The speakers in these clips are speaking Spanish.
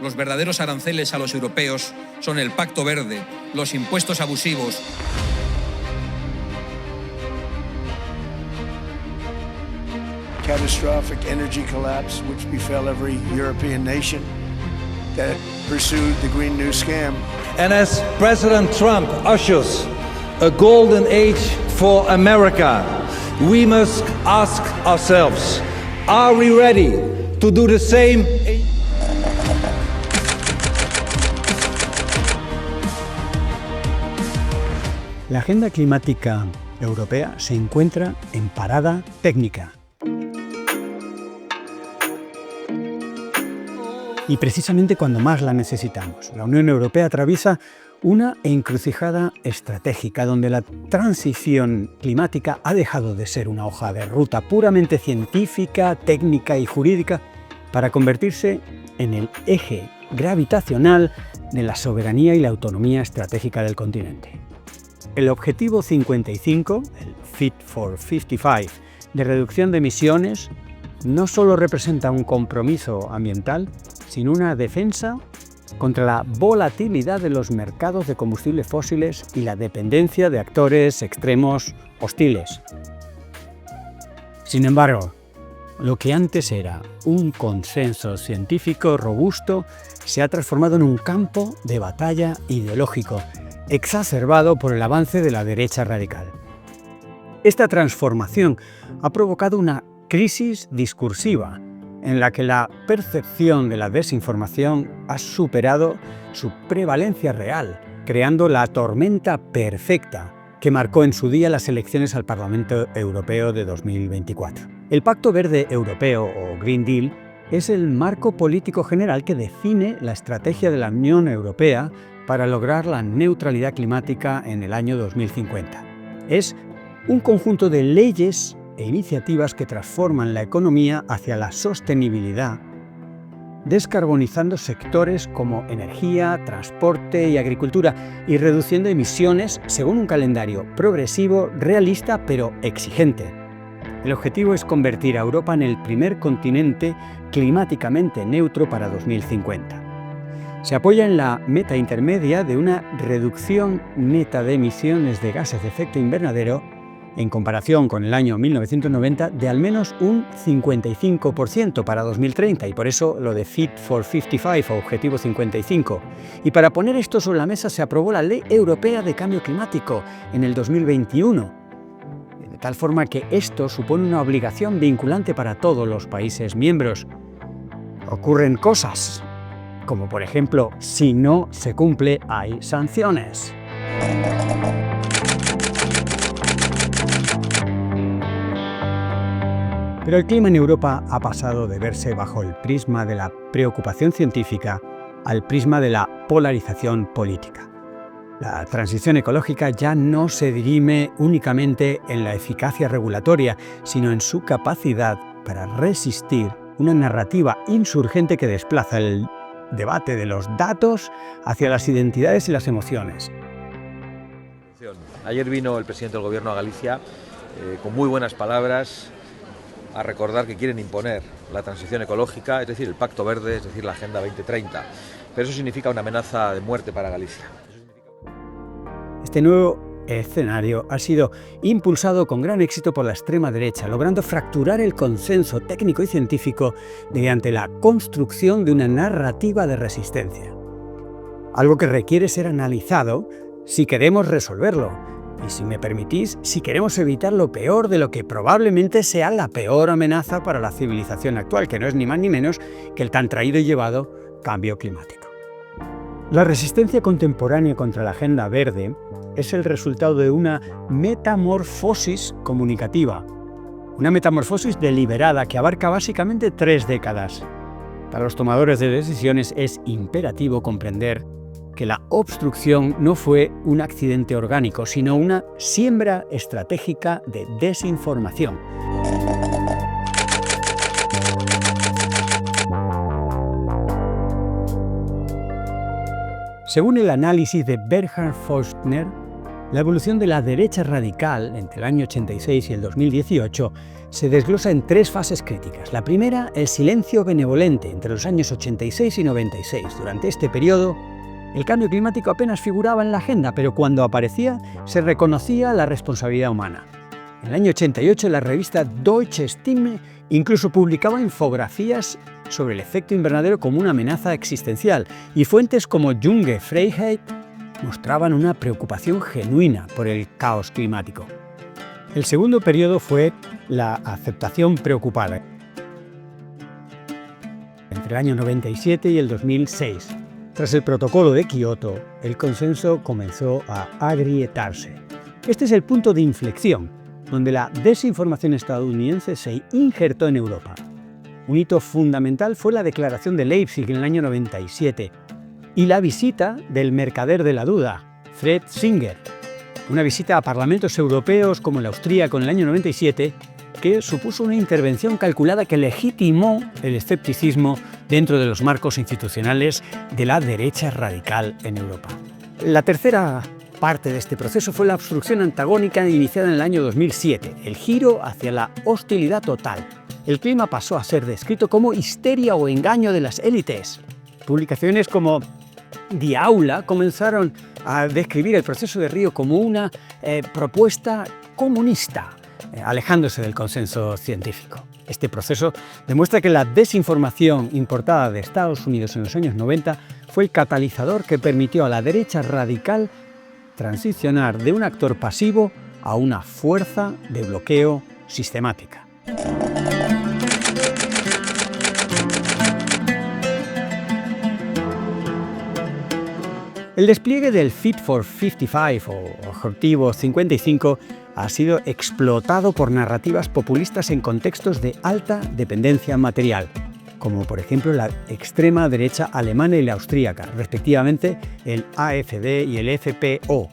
Los verdaderos aranceles a los europeos son el Pacto Verde, los impuestos abusivos. Catastrophic energy collapse which befell every European nation that pursued the Green New Scam. And as President Trump ushers a golden age for America, we must ask ourselves, are we ready to do the same? La agenda climática europea se encuentra en parada técnica. Y precisamente cuando más la necesitamos. La Unión Europea atraviesa una encrucijada estratégica donde la transición climática ha dejado de ser una hoja de ruta puramente científica, técnica y jurídica para convertirse en el eje gravitacional de la soberanía y la autonomía estratégica del continente. El Objetivo 55, el Fit for 55, de reducción de emisiones, no solo representa un compromiso ambiental, sino una defensa contra la volatilidad de los mercados de combustibles fósiles y la dependencia de actores extremos hostiles. Sin embargo, lo que antes era un consenso científico robusto se ha transformado en un campo de batalla ideológico, exacerbado por el avance de la derecha radical. Esta transformación ha provocado una crisis discursiva en la que la percepción de la desinformación ha superado su prevalencia real, creando la tormenta perfecta que marcó en su día las elecciones al Parlamento Europeo de 2024. El Pacto Verde Europeo, o Green Deal, es el marco político general que define la estrategia de la Unión Europea para lograr la neutralidad climática en el año 2050. Es un conjunto de leyes e iniciativas que transforman la economía hacia la sostenibilidad, descarbonizando sectores como energía, transporte y agricultura y reduciendo emisiones según un calendario progresivo, realista pero exigente. El objetivo es convertir a Europa en el primer continente climáticamente neutro para 2050. Se apoya en la meta intermedia de una reducción neta de emisiones de gases de efecto invernadero en comparación con el año 1990 de al menos un 55% para 2030, y por eso lo de Fit for 55 o Objetivo 55. Y para poner esto sobre la mesa se aprobó la Ley Europea de Cambio Climático en el 2021, de tal forma que esto supone una obligación vinculante para todos los países miembros. Ocurren cosas, como por ejemplo, si no se cumple hay sanciones. Pero el clima en Europa ha pasado de verse bajo el prisma de la preocupación científica al prisma de la polarización política. La transición ecológica ya no se dirime únicamente en la eficacia regulatoria, sino en su capacidad para resistir una narrativa insurgente que desplaza el debate de los datos hacia las identidades y las emociones. Ayer vino el presidente del Gobierno a Galicia con muy buenas palabras a recordar que quieren imponer la transición ecológica, es decir, el Pacto Verde, es decir, la Agenda 2030. Pero eso significa una amenaza de muerte para Galicia. Este nuevo escenario ha sido impulsado con gran éxito por la extrema derecha, logrando fracturar el consenso técnico y científico mediante la construcción de una narrativa de resistencia. Algo que requiere ser analizado si queremos resolverlo. Y si me permitís, si queremos evitar lo peor de lo que probablemente sea la peor amenaza para la civilización actual, que no es ni más ni menos que el tan traído y llevado cambio climático. La resistencia contemporánea contra la Agenda Verde es el resultado de una metamorfosis comunicativa. Una metamorfosis deliberada que abarca básicamente 3 décadas. Para los tomadores de decisiones es imperativo comprender que la obstrucción no fue un accidente orgánico, sino una siembra estratégica de desinformación. Según el análisis de Bernhard Forstner, La evolución de la derecha radical entre el año 86 y el 2018 se desglosa en 3 fases críticas. La primera, el silencio benevolente entre los años 86 y 96. Durante este periodo, el cambio climático apenas figuraba en la agenda, pero cuando aparecía, se reconocía la responsabilidad humana. En el año 88, la revista Deutsche Stimme incluso publicaba infografías sobre el efecto invernadero como una amenaza existencial, y fuentes como Junge Freiheit mostraban una preocupación genuina por el caos climático. El segundo periodo fue la aceptación preocupada, entre el año 97 y el 2006. Tras el protocolo de Kioto, el consenso comenzó a agrietarse. Este es el punto de inflexión, donde la desinformación estadounidense se injertó en Europa. Un hito fundamental fue la Declaración de Leipzig en el año 97 y la visita del mercader de la duda, Fred Singer, una visita a parlamentos europeos como el austríaco en el año 97, que supuso una intervención calculada que legitimó el escepticismo dentro de los marcos institucionales de la derecha radical en Europa. La tercera parte de este proceso fue la obstrucción antagónica iniciada en el año 2007, el giro hacia la hostilidad total. El clima pasó a ser descrito como histeria o engaño de las élites. Publicaciones como Die Aula comenzaron a describir el proceso de Río como una propuesta comunista, alejándose del consenso científico. Este proceso demuestra que la desinformación importada de Estados Unidos en los años 90 fue el catalizador que permitió a la derecha radical transicionar de un actor pasivo a una fuerza de bloqueo sistemática. El despliegue del Fit for 55 o Objetivo 55 ha sido explotado por narrativas populistas en contextos de alta dependencia material, como por ejemplo la extrema derecha alemana y la austríaca, respectivamente el AfD y el FPO.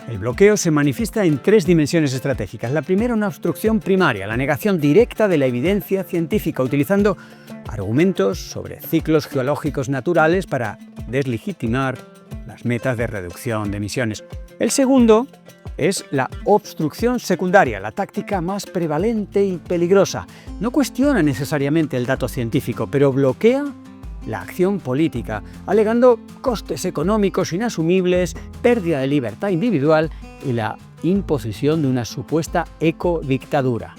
El bloqueo se manifiesta en 3 dimensiones estratégicas. La primera, una obstrucción primaria, la negación directa de la evidencia científica, utilizando argumentos sobre ciclos geológicos naturales para deslegitimar las metas de reducción de emisiones. El segundo es la obstrucción secundaria, la táctica más prevalente y peligrosa. No cuestiona necesariamente el dato científico, pero bloquea la acción política, alegando costes económicos inasumibles, pérdida de libertad individual y la imposición de una supuesta ecodictadura.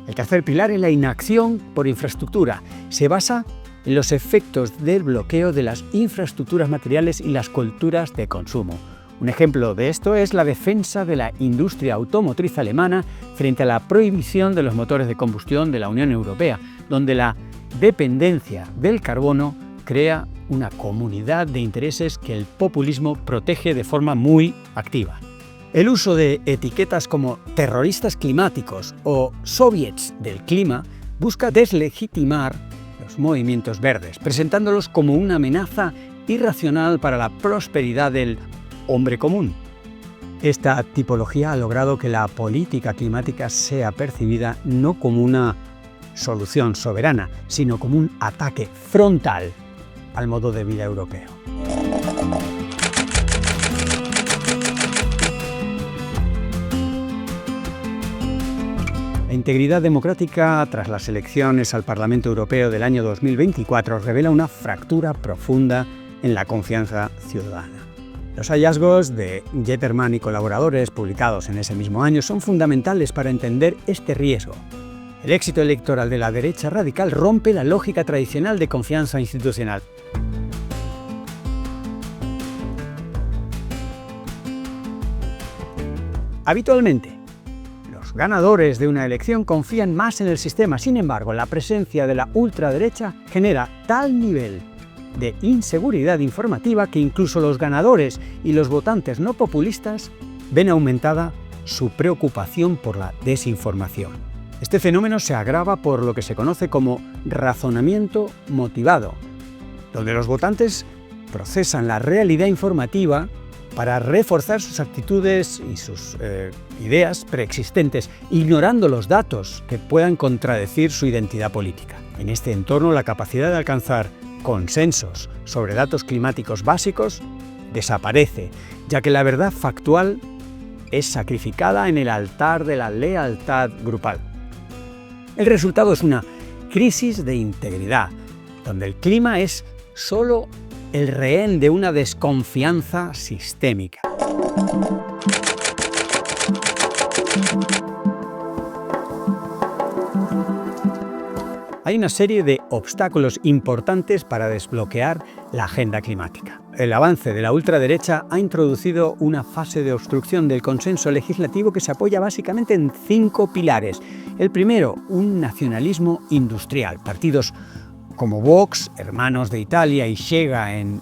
El tercer pilar es la inacción por infraestructura. Se basa en los efectos del bloqueo de las infraestructuras materiales y las culturas de consumo. Un ejemplo de esto es la defensa de la industria automotriz alemana frente a la prohibición de los motores de combustión de la Unión Europea, donde la dependencia del carbono crea una comunidad de intereses que el populismo protege de forma muy activa. El uso de etiquetas como terroristas climáticos o soviets del clima busca deslegitimar los movimientos verdes, presentándolos como una amenaza irracional para la prosperidad del hombre común. Esta tipología ha logrado que la política climática sea percibida no como una solución soberana, sino como un ataque frontal al modo de vida europeo. La integridad democrática tras las elecciones al Parlamento Europeo del año 2024 revela una fractura profunda en la confianza ciudadana. Los hallazgos de Jetterman y colaboradores publicados en ese mismo año son fundamentales para entender este riesgo. El éxito electoral de la derecha radical rompe la lógica tradicional de confianza institucional. Habitualmente, los ganadores de una elección confían más en el sistema. Sin embargo, la presencia de la ultraderecha genera tal nivel de inseguridad informativa que incluso los ganadores y los votantes no populistas ven aumentada su preocupación por la desinformación. Este fenómeno se agrava por lo que se conoce como razonamiento motivado, donde los votantes procesan la realidad informativa para reforzar sus actitudes y sus ideas preexistentes, ignorando los datos que puedan contradecir su identidad política. En este entorno, la capacidad de alcanzar consensos sobre datos climáticos básicos desaparece, ya que la verdad factual es sacrificada en el altar de la lealtad grupal. El resultado es una crisis de integridad, donde el clima es solo el rehén de una desconfianza sistémica. Hay una serie de obstáculos importantes para desbloquear la agenda climática. El avance de la ultraderecha ha introducido una fase de obstrucción del consenso legislativo que se apoya básicamente en 5 pilares. El primero, un nacionalismo industrial. Partidos como Vox, Hermanos de Italia y Chega en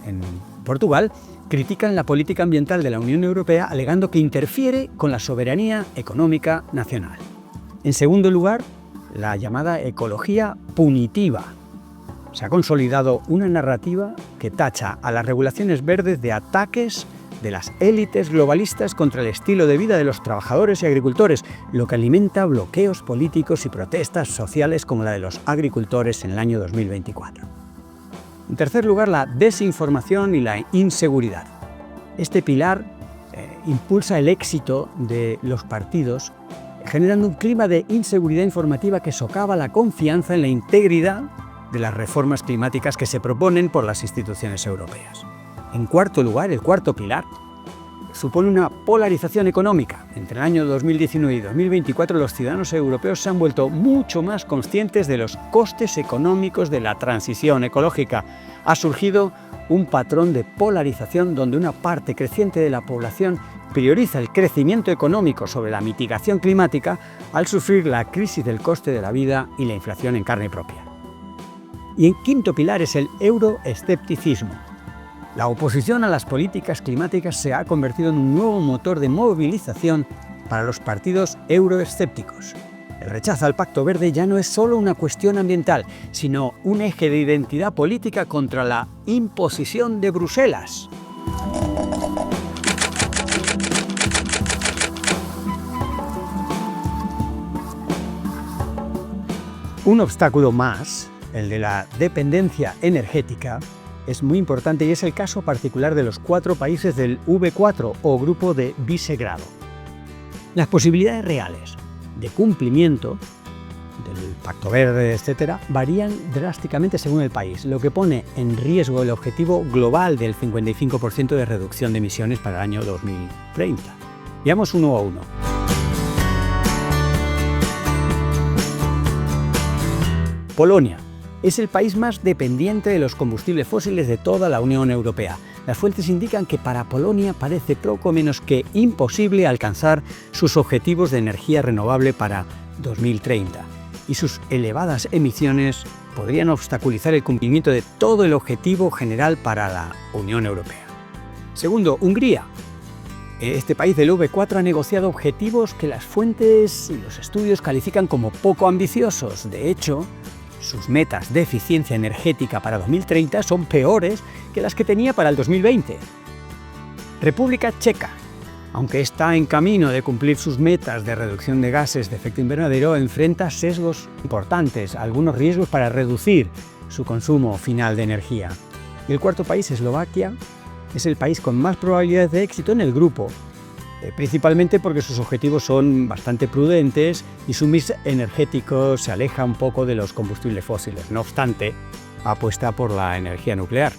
Portugal, critican la política ambiental de la Unión Europea alegando que interfiere con la soberanía económica nacional. En segundo lugar, la llamada ecología punitiva. Se ha consolidado una narrativa que tacha a las regulaciones verdes de ataques de las élites globalistas contra el estilo de vida de los trabajadores y agricultores, lo que alimenta bloqueos políticos y protestas sociales como la de los agricultores en el año 2024. En tercer lugar, la desinformación y la inseguridad. Este pilar impulsa el éxito de los partidos, generando un clima de inseguridad informativa que socava la confianza en la integridad de las reformas climáticas que se proponen por las instituciones europeas. En cuarto lugar, el cuarto pilar supone una polarización económica. Entre el año 2019 y 2024, los ciudadanos europeos se han vuelto mucho más conscientes de los costes económicos de la transición ecológica. Ha surgido un patrón de polarización donde una parte creciente de la población prioriza el crecimiento económico sobre la mitigación climática al sufrir la crisis del coste de la vida y la inflación en carne propia. Y en quinto pilar es el euroescepticismo. La oposición a las políticas climáticas se ha convertido en un nuevo motor de movilización para los partidos euroescépticos. El rechazo al Pacto Verde ya no es solo una cuestión ambiental, sino un eje de identidad política contra la imposición de Bruselas. Un obstáculo más, el de la dependencia energética, es muy importante y es el caso particular de los 4 países del V4 o Grupo de Visegrado. Las posibilidades reales de cumplimiento del Pacto Verde, etc., varían drásticamente según el país, lo que pone en riesgo el objetivo global del 55% de reducción de emisiones para el año 2030. Veamos uno a uno. Polonia es el país más dependiente de los combustibles fósiles de toda la Unión Europea. Las fuentes indican que para Polonia parece poco menos que imposible alcanzar sus objetivos de energía renovable para 2030, y sus elevadas emisiones podrían obstaculizar el cumplimiento de todo el objetivo general para la Unión Europea. Segundo, Hungría. Este país del V4 ha negociado objetivos que las fuentes y los estudios califican como poco ambiciosos. De hecho, sus metas de eficiencia energética para 2030 son peores que las que tenía para el 2020. República Checa. Aunque está en camino de cumplir sus metas de reducción de gases de efecto invernadero, enfrenta sesgos importantes, algunos riesgos para reducir su consumo final de energía. Y el cuarto país, Eslovaquia, es el país con más probabilidades de éxito en el grupo, principalmente porque sus objetivos son bastante prudentes y su mix energético se aleja un poco de los combustibles fósiles. No obstante, apuesta por la energía nuclear.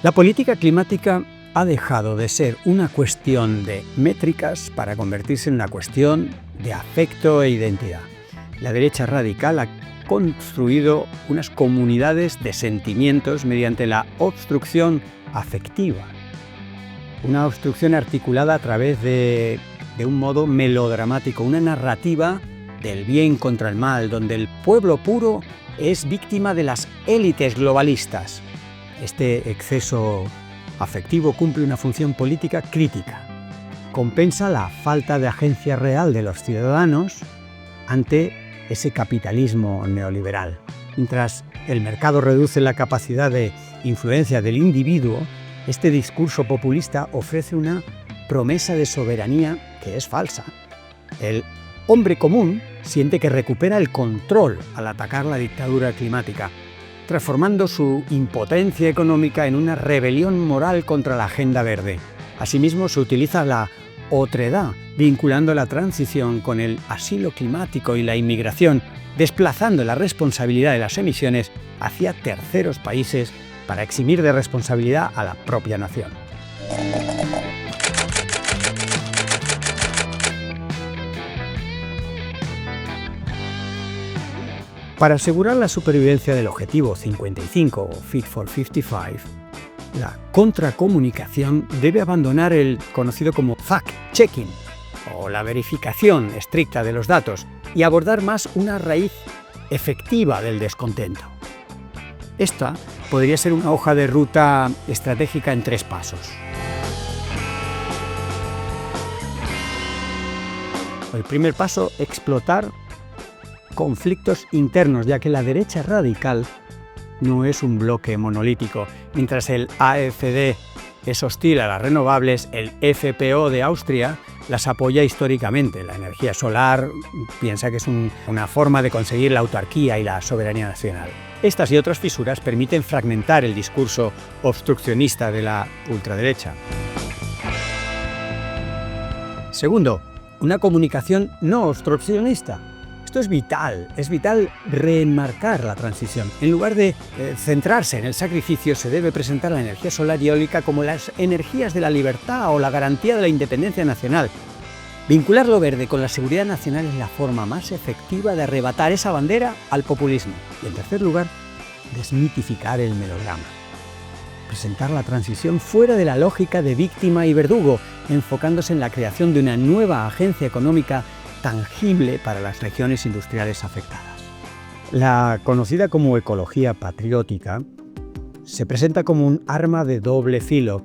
La política climática ha dejado de ser una cuestión de métricas para convertirse en una cuestión de afecto e identidad. La derecha radical ha construido unas comunidades de sentimientos mediante la obstrucción afectiva. Una obstrucción articulada a través de un modo melodramático, una narrativa del bien contra el mal, donde el pueblo puro es víctima de las élites globalistas. Este exceso afectivo cumple una función política crítica. Compensa la falta de agencia real de los ciudadanos ante ese capitalismo neoliberal. Mientras el mercado reduce la capacidad de influencia del individuo, este discurso populista ofrece una promesa de soberanía que es falsa. El hombre común siente que recupera el control al atacar la dictadura climática, transformando su impotencia económica en una rebelión moral contra la Agenda Verde. Asimismo, se utiliza la otredad, vinculando la transición con el asilo climático y la inmigración, desplazando la responsabilidad de las emisiones hacia terceros países para eximir de responsabilidad a la propia nación. Para asegurar la supervivencia del Objetivo 55 o Fit for 55, la contracomunicación debe abandonar el conocido como fact-checking o la verificación estricta de los datos y abordar más una raíz efectiva del descontento. Esta podría ser una hoja de ruta estratégica en 3 pasos. El primer paso, explotar conflictos internos, ya que la derecha radical no es un bloque monolítico. Mientras el AfD es hostil a las renovables, el FPO de Austria las apoya históricamente. La energía solar piensa que es una forma de conseguir la autarquía y la soberanía nacional. Estas y otras fisuras permiten fragmentar el discurso obstruccionista de la ultraderecha. Segundo, una comunicación no obstruccionista. Esto es vital reenmarcar la transición. En lugar de centrarse en el sacrificio, se debe presentar la energía solar y eólica como las energías de la libertad o la garantía de la independencia nacional. Vincular lo verde con la seguridad nacional es la forma más efectiva de arrebatar esa bandera al populismo. Y en tercer lugar, desmitificar el melodrama. Presentar la transición fuera de la lógica de víctima y verdugo, enfocándose en la creación de una nueva agencia económica tangible para las regiones industriales afectadas. La conocida como ecología patriótica se presenta como un arma de doble filo,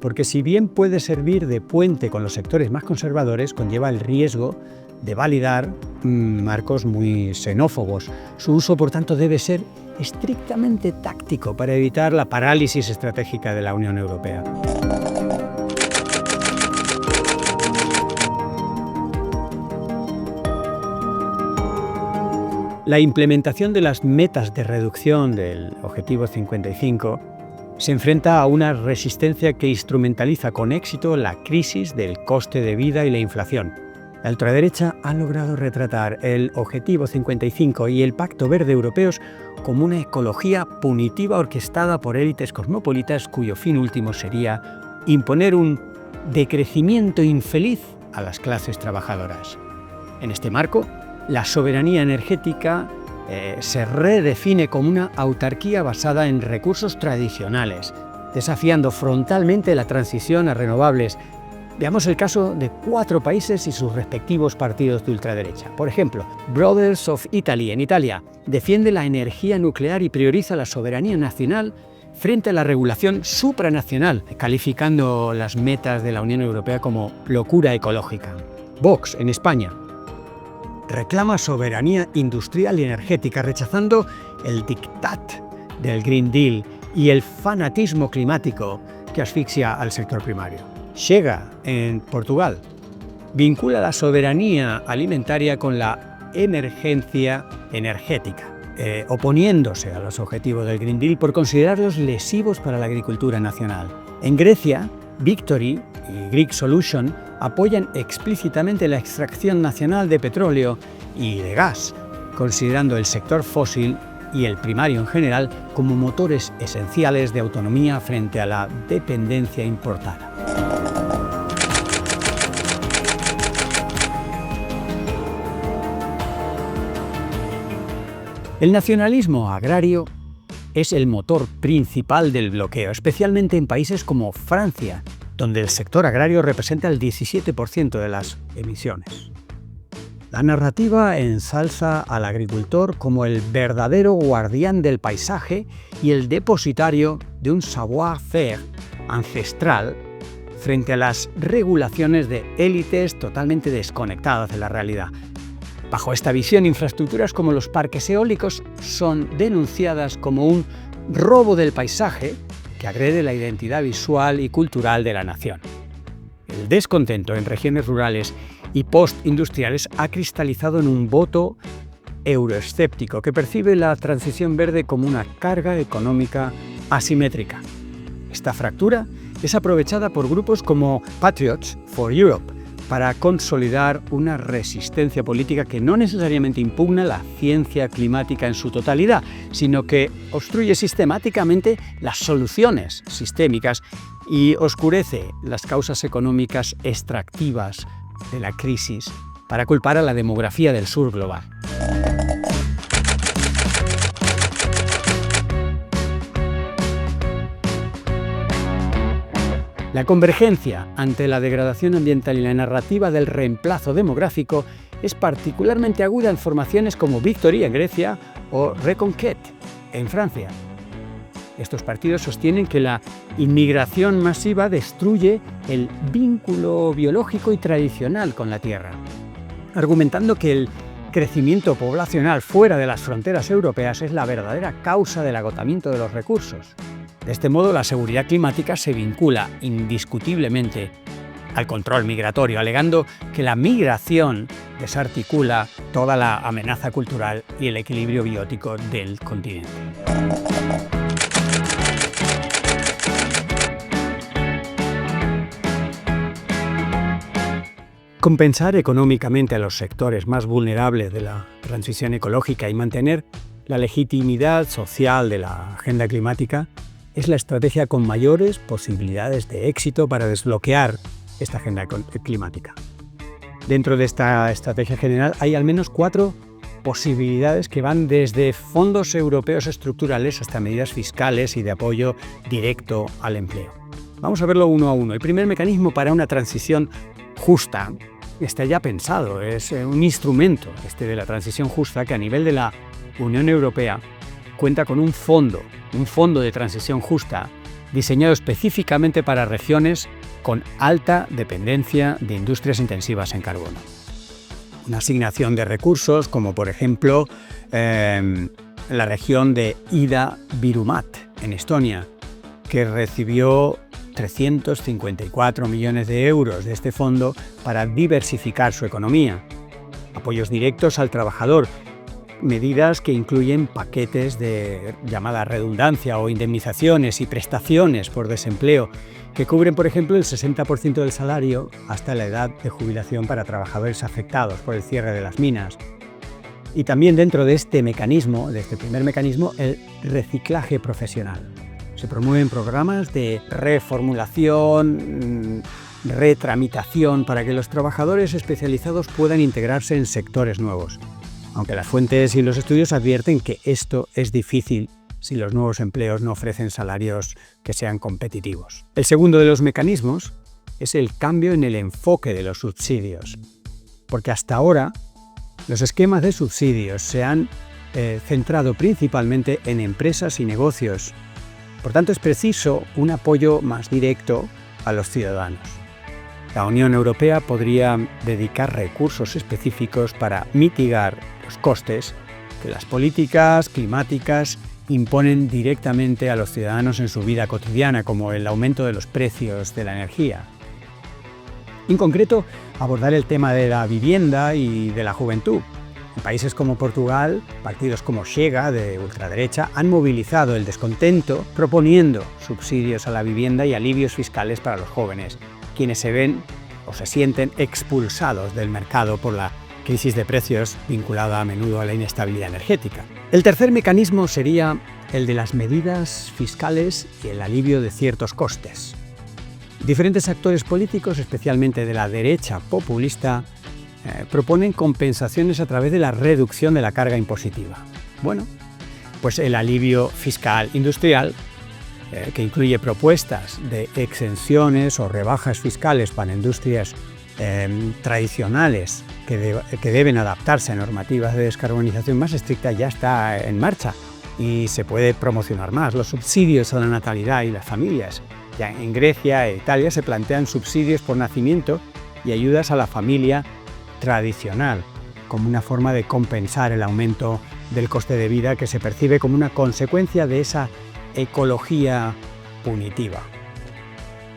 porque si bien puede servir de puente con los sectores más conservadores, conlleva el riesgo de validar marcos muy xenófobos. Su uso, por tanto, debe ser estrictamente táctico para evitar la parálisis estratégica de la Unión Europea. La implementación de las metas de reducción del Objetivo 55 se enfrenta a una resistencia que instrumentaliza con éxito la crisis del coste de vida y la inflación. La ultraderecha ha logrado retratar el Objetivo 55 y el Pacto Verde europeos como una ecología punitiva orquestada por élites cosmopolitas cuyo fin último sería imponer un decrecimiento infeliz a las clases trabajadoras. En este marco, la soberanía energética se redefine como una autarquía basada en recursos tradicionales, desafiando frontalmente la transición a renovables. Veamos el caso de 4 países y sus respectivos partidos de ultraderecha. Por ejemplo, Brothers of Italy en Italia defiende la energía nuclear y prioriza la soberanía nacional frente a la regulación supranacional, calificando las metas de la Unión Europea como locura ecológica. Vox en España reclama soberanía industrial y energética, rechazando el diktat del Green Deal y el fanatismo climático que asfixia al sector primario. Chega, en Portugal, vincula la soberanía alimentaria con la emergencia energética, oponiéndose a los objetivos del Green Deal por considerarlos lesivos para la agricultura nacional. En Grecia, Victory y Greek Solution apoyan explícitamente la extracción nacional de petróleo y de gas, considerando el sector fósil y el primario en general como motores esenciales de autonomía frente a la dependencia importada. El nacionalismo agrario es el motor principal del bloqueo, especialmente en países como Francia, donde el sector agrario representa el 17% de las emisiones. La narrativa ensalza al agricultor como el verdadero guardián del paisaje y el depositario de un savoir-faire ancestral frente a las regulaciones de élites totalmente desconectadas de la realidad. Bajo esta visión, infraestructuras como los parques eólicos son denunciadas como un robo del paisaje que agrede la identidad visual y cultural de la nación. El descontento en regiones rurales y postindustriales ha cristalizado en un voto euroescéptico que percibe la transición verde como una carga económica asimétrica. Esta fractura es aprovechada por grupos como Patriots for Europe para consolidar una resistencia política que no necesariamente impugna la ciencia climática en su totalidad, sino que obstruye sistemáticamente las soluciones sistémicas y oscurece las causas económicas extractivas de la crisis para culpar a la demografía del sur global. La convergencia ante la degradación ambiental y la narrativa del reemplazo demográfico es particularmente aguda en formaciones como Victory en Grecia o Reconquête en Francia. Estos partidos sostienen que la inmigración masiva destruye el vínculo biológico y tradicional con la tierra, argumentando que el crecimiento poblacional fuera de las fronteras europeas es la verdadera causa del agotamiento de los recursos. De este modo, la seguridad climática se vincula indiscutiblemente al control migratorio, alegando que la migración desarticula toda la amenaza cultural y el equilibrio biótico del continente. Compensar económicamente a los sectores más vulnerables de la transición ecológica y mantener la legitimidad social de la agenda climática es la estrategia con mayores posibilidades de éxito para desbloquear esta agenda climática. Dentro de esta estrategia general hay al menos 4 posibilidades que van desde fondos europeos estructurales hasta medidas fiscales y de apoyo directo al empleo. Vamos a verlo uno a uno. El primer mecanismo para una transición justa está ya pensado, es un instrumento de la transición justa que a nivel de la Unión Europea cuenta con un fondo de transición justa diseñado específicamente para regiones con alta dependencia de industrias intensivas en carbono. Una asignación de recursos como por ejemplo la región de Ida-Virumat en Estonia, que recibió 354 millones de euros de este fondo para diversificar su economía. Apoyos directos al trabajador, medidas que incluyen paquetes de llamada redundancia o indemnizaciones y prestaciones por desempleo que cubren, por ejemplo, el 60% del salario hasta la edad de jubilación para trabajadores afectados por el cierre de las minas. Y también dentro de este mecanismo, de este primer mecanismo, el reciclaje profesional. Se promueven programas de reformulación, retramitación para que los trabajadores especializados puedan integrarse en sectores nuevos. Aunque las fuentes y los estudios advierten que esto es difícil si los nuevos empleos no ofrecen salarios que sean competitivos. El segundo de los mecanismos es el cambio en el enfoque de los subsidios, porque hasta ahora los esquemas de subsidios se han centrado principalmente en empresas y negocios. Por tanto, es preciso un apoyo más directo a los ciudadanos. La Unión Europea podría dedicar recursos específicos para mitigar los costes que las políticas climáticas imponen directamente a los ciudadanos en su vida cotidiana, como el aumento de los precios de la energía. En concreto, abordar el tema de la vivienda y de la juventud. En países como Portugal, partidos como Chega, de ultraderecha, han movilizado el descontento proponiendo subsidios a la vivienda y alivios fiscales para los jóvenes, quienes se ven o se sienten expulsados del mercado por la crisis de precios vinculada a menudo a la inestabilidad energética. El tercer mecanismo sería el de las medidas fiscales y el alivio de ciertos costes. Diferentes actores políticos, especialmente de la derecha populista, proponen compensaciones a través de la reducción de la carga impositiva. Bueno, pues el alivio fiscal industrial, que incluye propuestas de exenciones o rebajas fiscales para industrias tradicionales que deben adaptarse a normativas de descarbonización más estrictas, ya está en marcha y se puede promocionar más. Los subsidios a la natalidad y las familias. Ya en Grecia e Italia se plantean subsidios por nacimiento y ayudas a la familia tradicional, como una forma de compensar el aumento del coste de vida que se percibe como una consecuencia de esa ecología punitiva.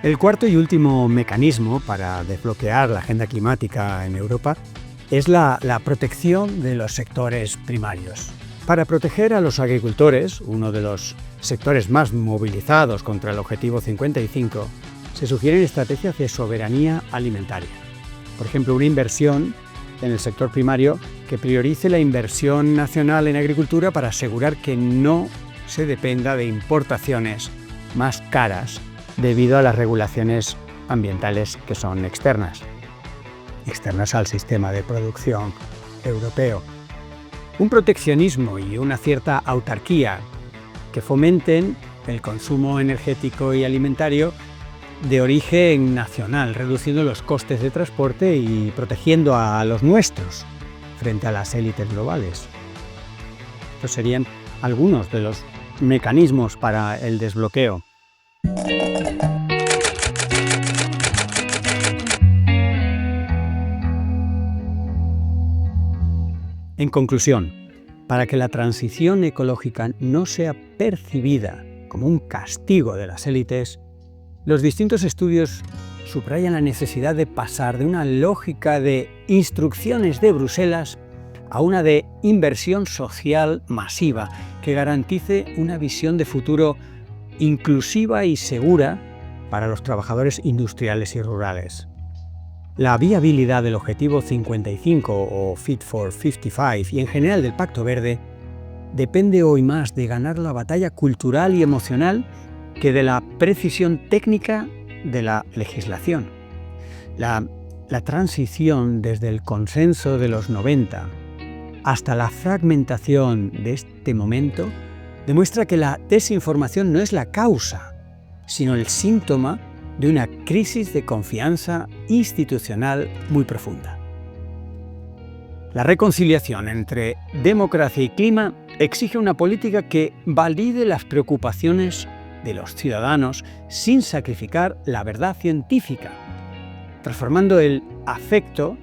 El cuarto y último mecanismo para desbloquear la agenda climática en Europa es la protección de los sectores primarios. Para proteger a los agricultores, uno de los sectores más movilizados contra el Objetivo 55, se sugieren estrategias de soberanía alimentaria. Por ejemplo, una inversión en el sector primario que priorice la inversión nacional en agricultura para asegurar que no se dependa de importaciones más caras debido a las regulaciones ambientales que son externas al sistema de producción europeo. Un proteccionismo y una cierta autarquía que fomenten el consumo energético y alimentario de origen nacional, reduciendo los costes de transporte y protegiendo a los nuestros frente a las élites globales. Estos serían algunos de los mecanismos para el desbloqueo. En conclusión, para que la transición ecológica no sea percibida como un castigo de las élites, los distintos estudios subrayan la necesidad de pasar de una lógica de instrucciones de Bruselas a una de inversión social masiva que garantice una visión de futuro inclusiva y segura para los trabajadores industriales y rurales. La viabilidad del Objetivo 55 o Fit for 55 y en general del Pacto Verde depende hoy más de ganar la batalla cultural y emocional que de la precisión técnica de la legislación. La transición desde el consenso de los 90 hasta la fragmentación de este momento demuestra que la desinformación no es la causa, sino el síntoma de una crisis de confianza institucional muy profunda. La reconciliación entre democracia y clima exige una política que valide las preocupaciones de los ciudadanos sin sacrificar la verdad científica, transformando el afecto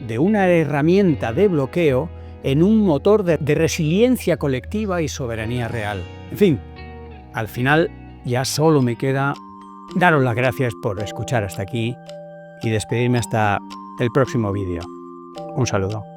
de una herramienta de bloqueo en un motor de resiliencia colectiva y soberanía real. En fin, al final ya solo me queda daros las gracias por escuchar hasta aquí y despedirme hasta el próximo vídeo. Un saludo.